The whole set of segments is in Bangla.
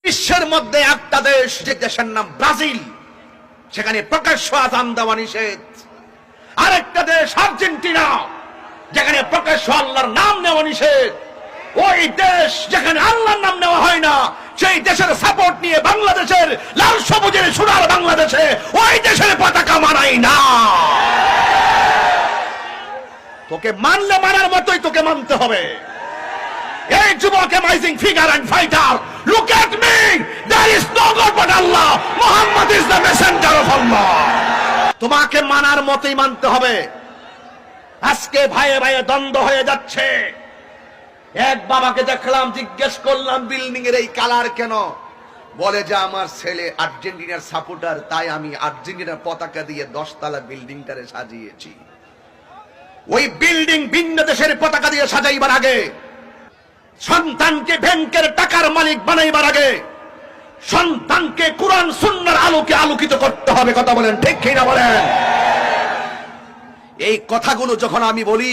বিশ্বের মধ্যে একটা দেশ, যে দেশের নাম ব্রাজিল, সেখানে প্রকাশ্য আযান দেওয়া নিষেধ। আরেকটা দেশ আর্জেন্টিনা, যেখানে প্রকাশ্য আল্লাহর নাম নেওয়া নিষেধ। ওই দেশ যেখানে আল্লাহর নাম নেওয়া হয় না, সেই দেশের সাপোর্ট নিয়ে বাংলাদেশের লাল সবুজের সোনার বাংলাদেশে ওই দেশের পতাকা মানাই না। তোকে মানলে মানার মতোই তোকে মানতে হবে। এই যুবক amazing figure and fighter, look at me, there is no God but Allah, Muhammad is the messenger of Allah. তোমাকে মানার মতোই মানতে হবে। আজকে ভাইয়ে ভাইয়ে দ্বন্দ্ব হয়ে যাচ্ছে। এক বাবাকে দেখলাম, জিজ্ঞেস করলাম বিল্ডিং এর এই কালার কেন? বলে যে আমার ছেলে আর্জেন্টিনার সাপোর্টার, তাই আমি আর্জেন্টিনার পতাকা দিয়ে 10 তলা বিল্ডিংটারে সাজিয়েছি। ওই বিল্ডিং ভিন্ন দেশের পতাকা দিয়ে সাজাইবার আগে, সন্তানকে ব্যাংকের টাকার মালিক বানাইবার আগে, সন্তানকে কুরআন সুন্নাহর আলোকে আলোকিত করতে হবে। কথা বলেন ঠিক কিনা বলেন? এই কথাগুলো যখন আমি বলি,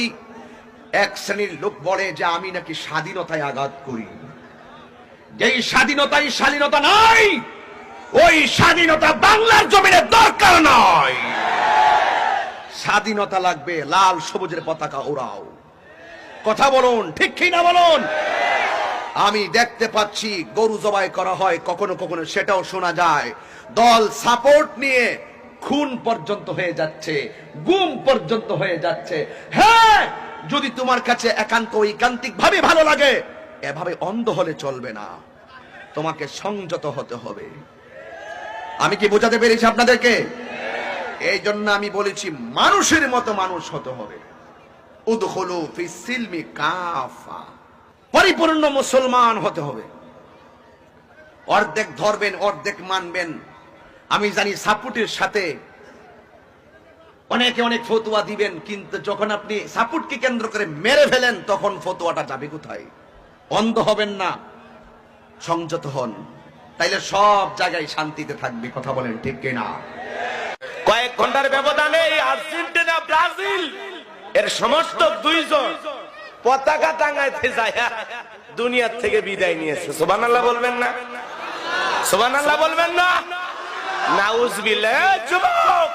এক শ্রেণীর লোক বলে যে আমি নাকি স্বাধীনতায় আঘাত করি। যেই স্বাধীনতাই স্বাধীনতা নয়, ওই স্বাধীনতা বাংলার জমিনে দরকার নয়। স্বাধীনতা লাগবে লাল সবুজের পতাকা ওড়াও। কথা বলুন ঠিক কিনা বলুন? আমি দেখতে পাচ্ছি গরু জবাই করা হয়, কখনো কখনো সেটাও শোনা যায়। দল সাপোর্ট নিয়ে খুন পর্যন্ত হয়ে যাচ্ছে, গুম পর্যন্ত হয়ে যাচ্ছে। হ্যাঁ, যদি তোমার কাছে একান্ত ঐকান্তিক ভাবে ভালো লাগে, এভাবে অন্ধ হলে চলবে না, তোমাকে সংযত হতে হবে। আমি কি বোঝাতে পেরেছি আপনাদেরকে? এই জন্য আমি বলেছি মানুষের মতো মানুষ হতে হবে। উদখুলু ফিস সিলমি কাফা, পরিপূর্ণ মুসলমান হতে হবে। অর্ধেক ধরবেন, অর্ধেক মানবেন। আমি জানি সাপোর্টের সাথে অনেকে অনেক ফতোয়া দিবেন, কিন্তু যখন আপনি সাপোর্টকে কেন্দ্র করে মেরে ফেলেন, তখন ফতোয়াটা যাবে কোথায়? অন্ধ হবেন না, সংযত হন, তাইলে সব জায়গায় শান্তিতে থাকবে। কথা বলেন ঠিক কিনা? কয়েক ঘন্টার ব্যবধানে আর্জেন্টিনা ব্রাজিল এর সমস্ত দুইজন পতাকা টাঙ্গাইতে যায় দুনিয়ার থেকে বিদায় নিয়েছে। সুবহানাল্লাহ বলবেন না? সুবহানাল্লাহ বলবেন না? নাউজুবিল্লাহ। যুবক,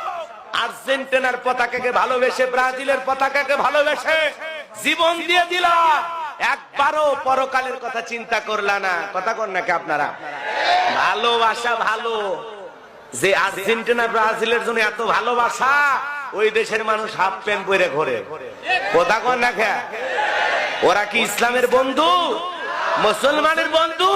আর্জেন্টিনার পতাকাকে ভালোবেসে, ব্রাজিলের পতাকাকে ভালোবেসে জীবন দিয়ে দিলা, একবারও পরকালের কথা চিন্তা করলা না। কথা কন নাকি আপনারা? ভালোবাসা ভালো, যে আর্জেন্টিনা ব্রাজিলের জন্য এত ভালোবাসা, ওই দেশের মানুষ হাফ প্যান্ট পরে ঘোরে। কথা কন না? ওরা কি ইসলামের বন্ধু, মুসলমানের বন্ধু?